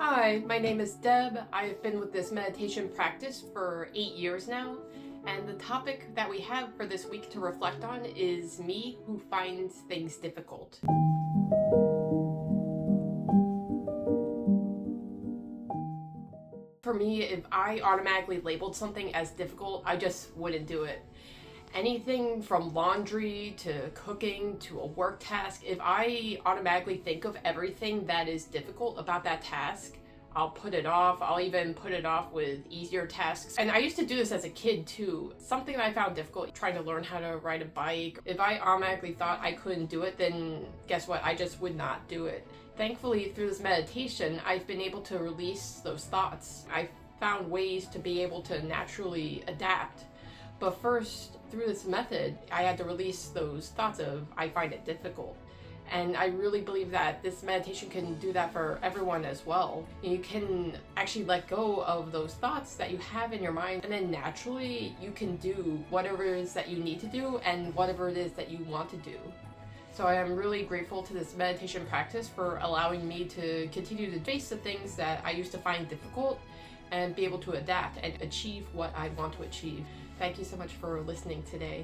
Hi, my name is Deb. I've been with this meditation practice for 8 years now, and the topic that we have for this week to reflect on is me who finds things difficult. For me, if I automatically labeled something as difficult, I just wouldn't do it. Anything from laundry to cooking to a work task, if I automatically think of everything that is difficult about that task, I'll put it off. I'll even put it off with easier tasks. And I used to do this as a kid too. Something that I found difficult, trying to learn how to ride a bike. If I automatically thought I couldn't do it, then guess what? I just would not do it. Thankfully, through this meditation, I've been able to release those thoughts. I found ways to be able to naturally adapt. But first, through this method, I had to release those thoughts of, I find it difficult. And I really believe that this meditation can do that for everyone as well. You can actually let go of those thoughts that you have in your mind, and then naturally you can do whatever it is that you need to do and whatever it is that you want to do. So I am really grateful to this meditation practice for allowing me to continue to face the things that I used to find difficult and be able to adapt and achieve what I want to achieve. Thank you so much for listening today.